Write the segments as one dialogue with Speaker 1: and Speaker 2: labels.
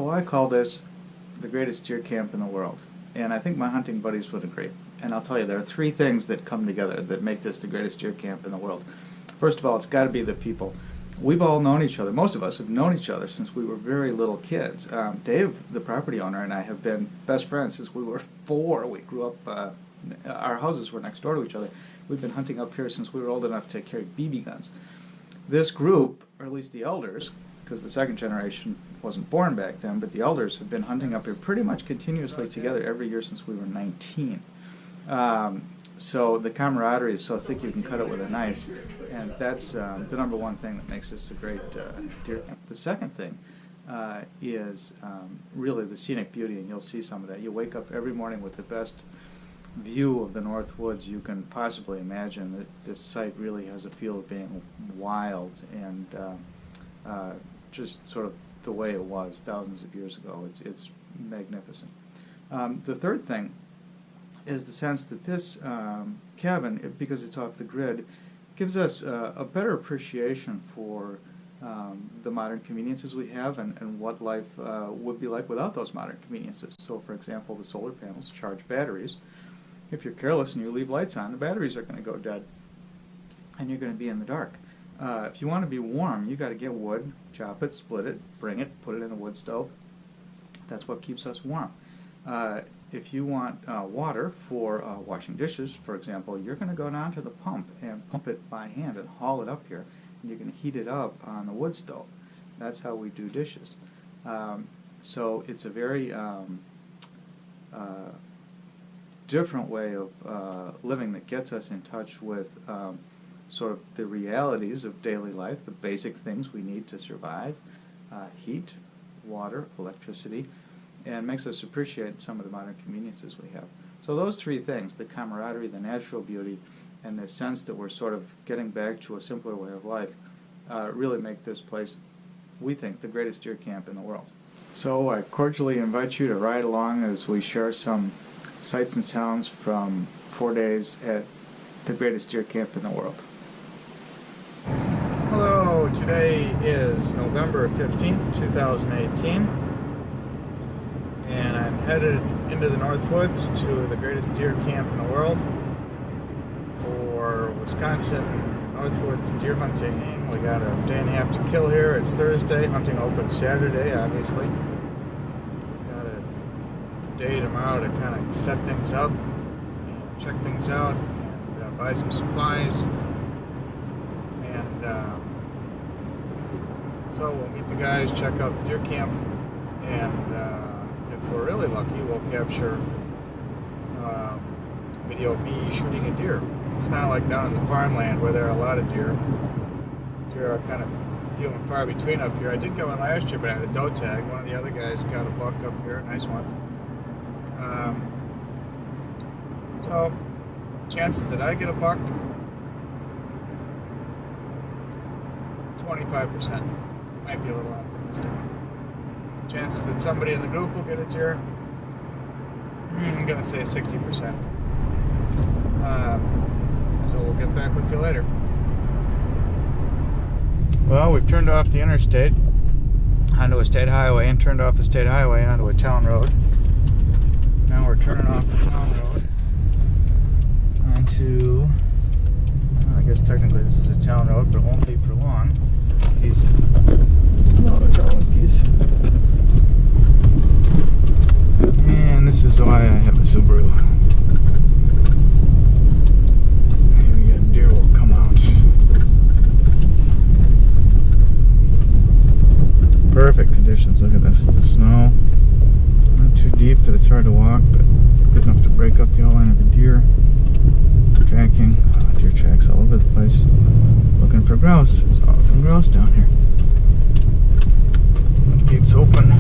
Speaker 1: So I call this the greatest deer camp in the world, and I think my hunting buddies would agree. And I'll tell you, there are three things that come together that make this the greatest deer camp in the world. First of all, it's got to be the people. We've all known each other. Most of us have known each other since we were very little kids. Dave, the property owner, and I have been best friends since we were 4. We grew up, our houses were next door to each other. We've been hunting up here since we were old enough to carry BB guns. This group, or at least the elders, because the second generation wasn't born back then, but the elders have been hunting up here pretty much continuously together every year since we were 19. So the camaraderie is so thick you can cut it with a knife, and that's the number one thing that makes this a great deer camp. The second thing is really the scenic beauty, and you'll see some of that. You wake up every morning with the best view of the North Woods you can possibly imagine. That this site really has a feel of being wild and just sort of the way it was thousands of years ago. It's magnificent. The third thing is the sense that this cabin, because it's off the grid, gives us a better appreciation for the modern conveniences we have and what life would be like without those modern conveniences. So, for example, the solar panels charge batteries. If you're careless and you leave lights on, the batteries are going to go dead, and you're going to be in the dark. If you want to be warm, you got to get wood, chop it, split it, bring it, put it in a wood stove. That's what keeps us warm. If you want water for washing dishes, for example, you're going to go down to the pump and pump it by hand and haul it up here, and you're going to heat it up on the wood stove. That's how we do dishes. So it's a very different way of living that gets us in touch with sort of the realities of daily life, the basic things we need to survive, heat, water, electricity, and makes us appreciate some of the modern conveniences we have. So those three things, the camaraderie, the natural beauty, and the sense that we're sort of getting back to a simpler way of life, really make this place, we think, the greatest deer camp in the world. So I cordially invite you to ride along as we share some sights and sounds from 4 days at the greatest deer camp in the world. Hello, today is November 15th, 2018. And I'm headed into the Northwoods to the greatest deer camp in the world for Wisconsin Northwoods deer hunting. We got a day and a half to kill here. It's Thursday. Hunting opens Saturday, obviously. Got a day tomorrow to kind of set things up and check things out and buy some supplies. And so we'll meet the guys, check out the deer camp, and if we're really lucky, we'll capture video of me shooting a deer. It's not like down in the farmland where there are a lot of deer. Deer are kind of few and far between up here. I did get one last year, but I had a doe tag. One of the other guys got a buck up here, a nice one. So, chances that I get a buck, 25%. Might be a little optimistic. Chances that somebody in the group will get a deer, I'm going to say 60%. So we'll get back with you later. Well, we've turned off the interstate onto a state highway and turned off the state highway onto a town road. Now we're turning off the town road onto, I guess technically this is a town road, but it won't be for long. And this is why I have a Subaru. Maybe a deer will come out. Perfect conditions. Look at this. The snow. Not too deep that it's hard to walk, but good enough to break up the outline of a deer. Tracking. Deer tracks all over the place. Looking for grouse. There's often grouse down here. Gates open.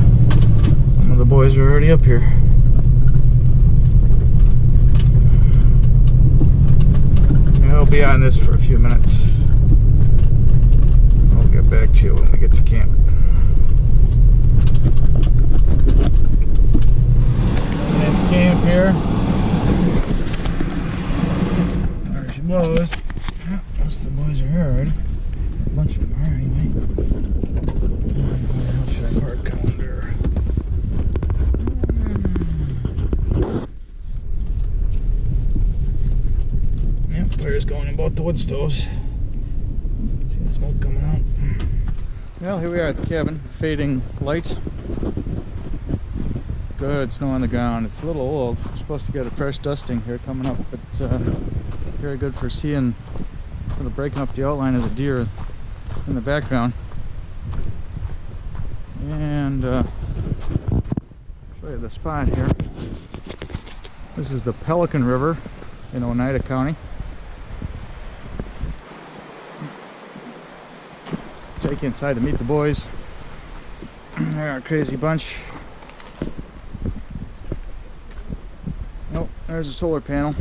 Speaker 1: Some of the boys are already up here. I'll be on this for a few minutes. I'll get back to you when we get to camp. And camp here. There she blows. Most of the boys are herd. A bunch of them are anyway. Where the hell should I park calendar? Fire's going in both the wood stoves. See the smoke coming out. Well, here we are at the cabin. Fading lights. Good snow on the ground. It's a little old. We're supposed to get a fresh dusting here coming up, but very good for seeing, sort of breaking up the outline of the deer in the background. And show you the spot here. This is the Pelican River in Oneida County. Take you inside to meet the boys. They're a crazy bunch. Oh, there's a solar panel.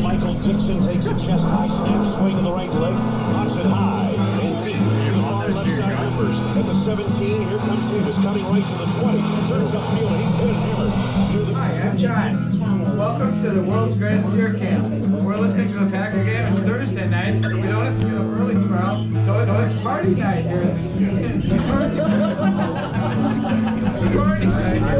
Speaker 2: Michael Dixon takes a chest high snap, swing to the right leg, pops it high and deep to the far left side numbers. At the 17, here comes Davis, cutting right to the 20, turns upfield, and he's hit and hammered.
Speaker 3: Hi, I'm John. Welcome to the world's greatest deer camp. We're listening to the Packer game. It's Thursday night. We don't have to get up early tomorrow, so it's party night here. It's party night here.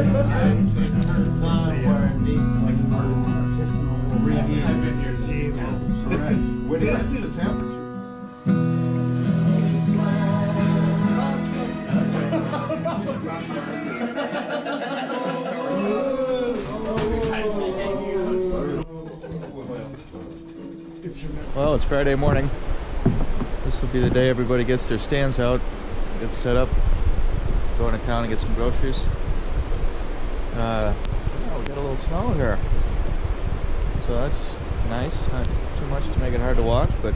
Speaker 3: This is the temperature.
Speaker 1: Well, it's Friday morning. This will be the day everybody gets their stands out, gets set up, go into town and get some groceries. We got a little snow here, so that's nice. Not too much to make it hard to walk, but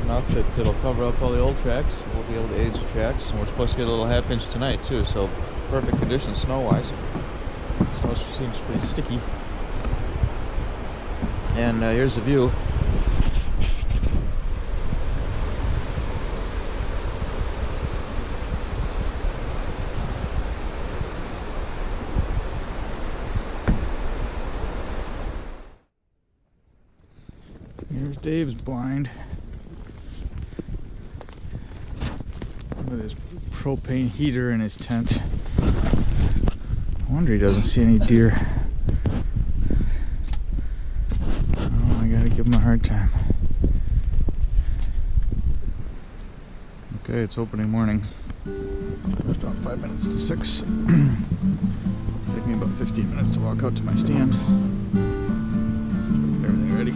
Speaker 1: enough that it'll cover up all the old tracks. We'll be able to age the tracks, and we're supposed to get a little half-inch tonight too, so perfect conditions snow-wise. Snow seems pretty sticky. And here's the view. Here's Dave's blind with his propane heater in his tent. I wonder he doesn't see any deer. Oh, I gotta give him a hard time. Okay, it's opening morning. It's about 5 minutes to 6. Take me about 15 minutes to walk out to my stand. Everything ready.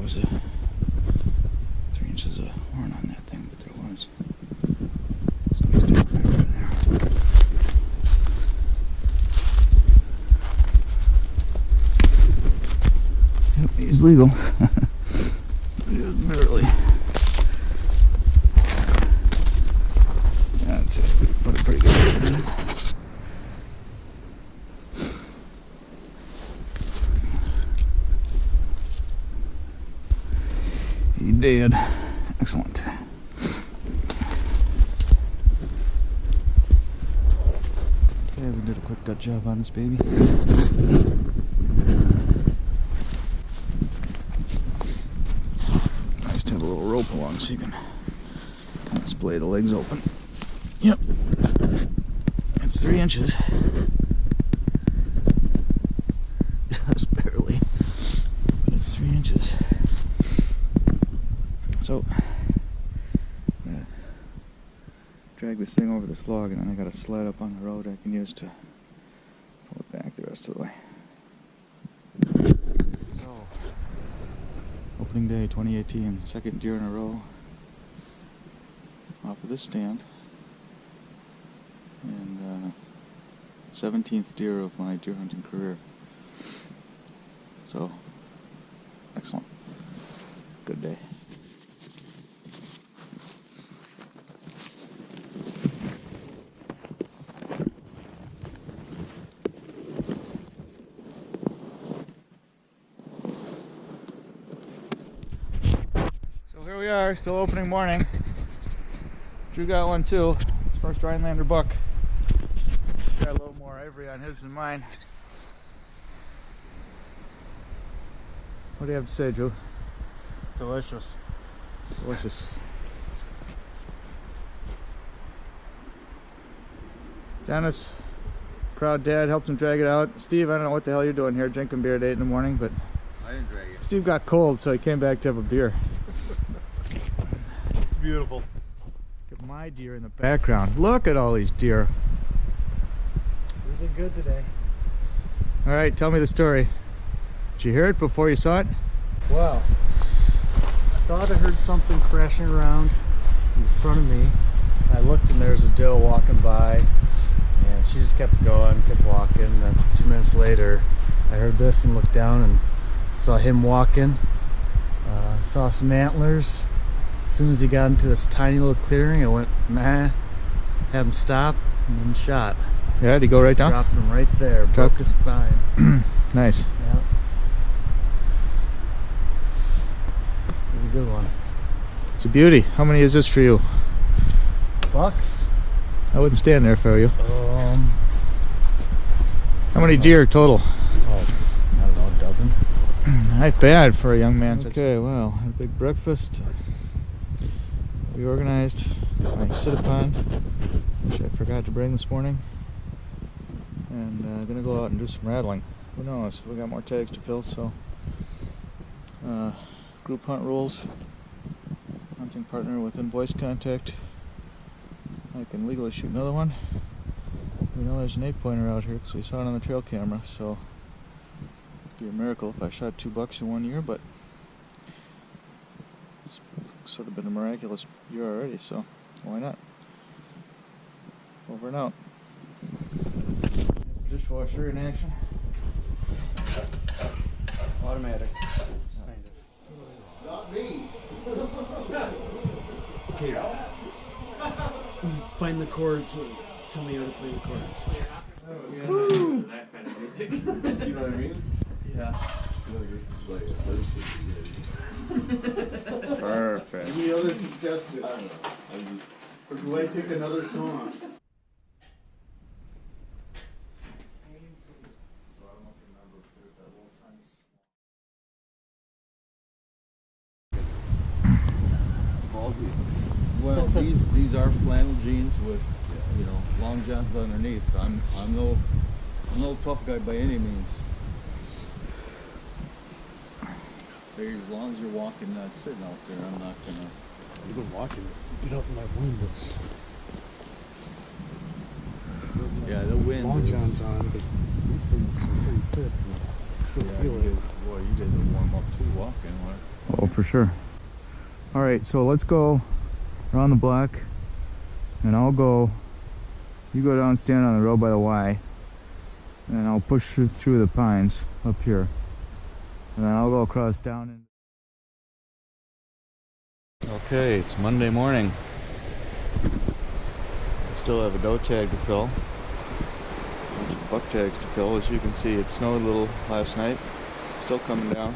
Speaker 1: was 3 inches of horn on that thing, but there was. Somebody's doing right over there. Yep, he's legal. Literally. That's it. Put a pretty good hit in. He did. Excellent. Okay, we did a quick gut job on this baby. Nice to have a little rope along so you can kind of splay the legs open. Yep. It's 3 inches. Just barely. But it's 3 inches. So, I'm gonna drag this thing over this log, and then I got a sled up on the road I can use to pull it back the rest of the way. So, opening day 2018, second deer in a row off of this stand, and 17th deer of my deer hunting career. So, excellent. Good day. Here we are, still opening morning. Drew got one too. His first Rhinelander buck. Got a little more ivory on his than mine. What do you have to say, Drew?
Speaker 4: Delicious.
Speaker 1: Delicious. Dennis, proud dad, helped him drag it out. Steve, I don't know what the hell you're doing here, drinking beer at 8 in the morning, but
Speaker 4: I didn't drag it.
Speaker 1: Steve got cold, so he came back to have a beer.
Speaker 4: It's beautiful.
Speaker 1: Look at my deer in the background. Look at all these deer.
Speaker 4: It's really good today.
Speaker 1: All right, tell me the story. Did you hear it before you saw it?
Speaker 4: Well, I thought I heard something crashing around in front of me. I looked and there's a doe walking by, and she just kept going, kept walking. And then 2 minutes later, I heard this and looked down and saw him walking. Saw some antlers. As soon as he got into this tiny little clearing, I went, meh, had him stop, and then shot.
Speaker 1: Yeah, did he go right down?
Speaker 4: Dropped him right there, broke his spine.
Speaker 1: Nice.
Speaker 4: Yeah. Really good one.
Speaker 1: It's a beauty. How many is this for you?
Speaker 4: Bucks?
Speaker 1: I wouldn't stand there for you. How many deer total?
Speaker 4: Oh, I don't know, a dozen.
Speaker 1: Not bad for a young man. Okay, well, had a big breakfast. Reorganized my sit-upon, which I forgot to bring this morning. And I'm gonna go out and do some rattling. Who knows? We got more tags to fill, so. Group hunt rules. Hunting partner within voice contact. I can legally shoot another one. We know there's an 8-pointer out here because we saw it on the trail camera, so it'd be a miracle if I shot 2 bucks in 1 year, but it's sort of been a miraculous year already, so why not? Over and out. There's the dishwasher in action.
Speaker 4: Automatic.
Speaker 2: Not me.
Speaker 4: Okay. Find the chords and tell me how to play the chords.
Speaker 3: That kind of music.
Speaker 2: You know what I mean?
Speaker 3: Yeah.
Speaker 1: Perfect.
Speaker 2: Any other suggestions? Or do I pick another song?
Speaker 5: Well, these are flannel jeans with, you know, long johns underneath. I'm no tough guy by any means. Figure as long as you're walking, not sitting out there, I'm not gonna.
Speaker 4: You've been walking. Get out in that wind. It's
Speaker 5: Yeah, the wind.
Speaker 4: long
Speaker 5: is-
Speaker 4: johns on, but these things are pretty thick. Still
Speaker 5: Yeah,
Speaker 4: feel it.
Speaker 5: boy, you guys will warm up too walking. What?
Speaker 6: Oh, for sure. All right, so let's go around the block, and I'll go. You go down, stand on the road by the Y, and I'll push through the pines up here, and then I'll go across down. Okay, it's Monday morning. Still have a doe tag to fill. Buck tags to fill. As you can see, it snowed a little last night. Still coming down.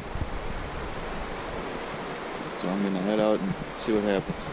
Speaker 6: So I'm gonna head out and see what happens.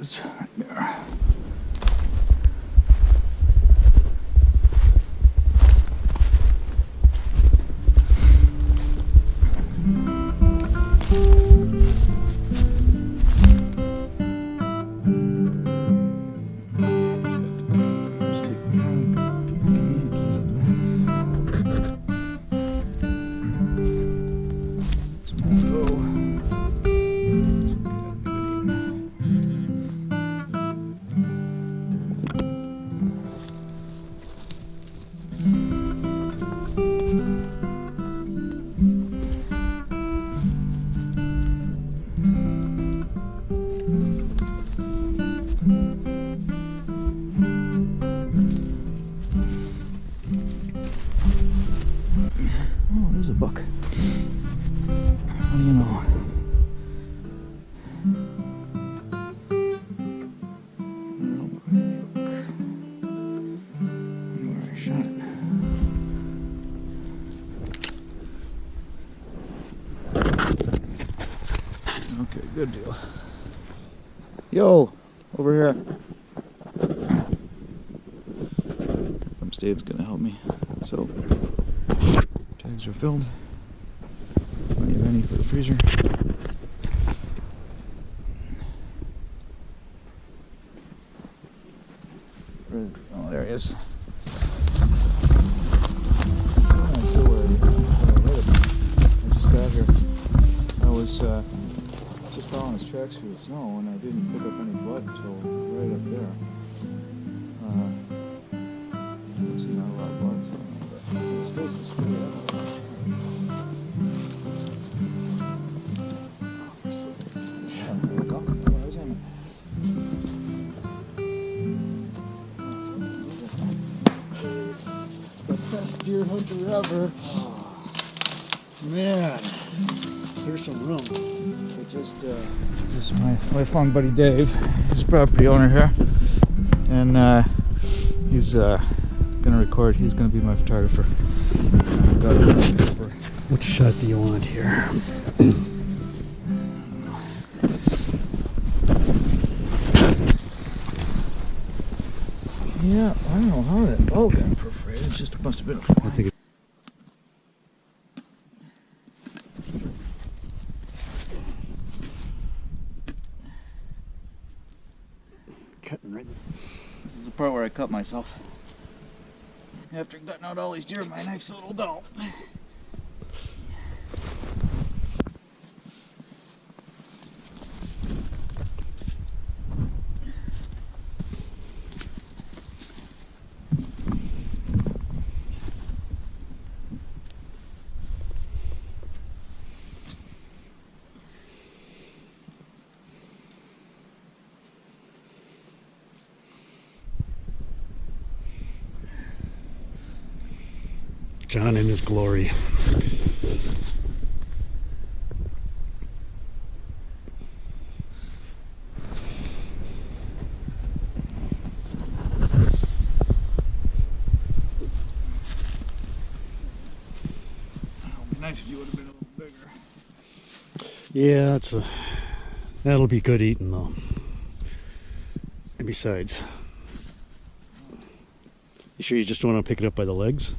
Speaker 6: is. Right there. Oh, there's a buck. What do you know? Where I shot it. Okay, good deal. Yo, over here. Dave's gonna help me. So, tags are filled. Plenty of any for the freezer. Oh, there he is. I just got here. I was just following his tracks through the snow, and I didn't pick up any blood until right up there. See, not a lot of blood, so but still suspicious. The best deer hunter ever. Oh, man, there's some room. This is my lifelong buddy Dave. He's a property owner here, and he's gonna record. He's gonna be my photographer.
Speaker 7: Which shot do you want here?
Speaker 6: Yeah, I don't know how that ball got perforated. It just must have been a fly.
Speaker 7: I think cutting right.
Speaker 6: This is the part where I cut myself. After cutting out all these deer, my knife's a little dull.
Speaker 7: John in his glory.
Speaker 6: It'd be nice if you would have been a little bigger.
Speaker 7: Yeah, that'll be good eating though. And besides, you sure you just want to pick it up by the legs?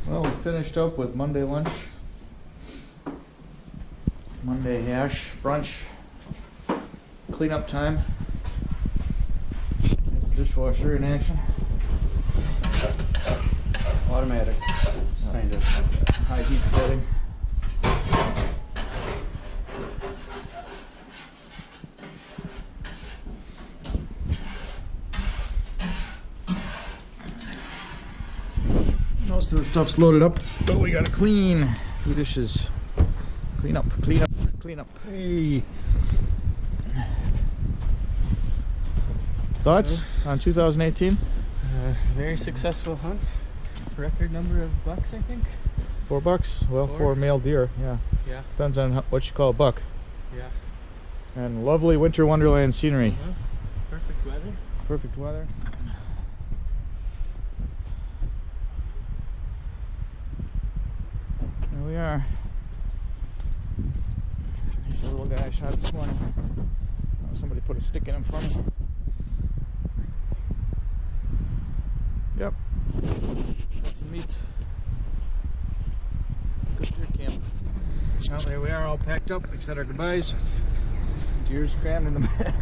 Speaker 1: Well, we finished up with Monday lunch, Monday hash, brunch, cleanup time. There's the dishwasher in action.
Speaker 7: Automatic. Kind of.
Speaker 1: High heat setting. Most of the stuff's loaded up, but we gotta clean. The dishes. Clean up, clean up, clean up. Hey. Thoughts on 2018?
Speaker 3: Very successful hunt. Record number of bucks, I think.
Speaker 1: $4? Well, for male deer, yeah.
Speaker 3: Yeah.
Speaker 1: Depends on what you call a buck.
Speaker 3: Yeah.
Speaker 1: And lovely winter wonderland scenery.
Speaker 3: Perfect weather.
Speaker 1: Perfect weather. There we are. There's a little guy I shot this morning. Oh, somebody put a stick in him for me. Yep. Got some meat. Good deer camp. Well, there we are, all packed up. We've said our goodbyes. Deer's crammed in the back.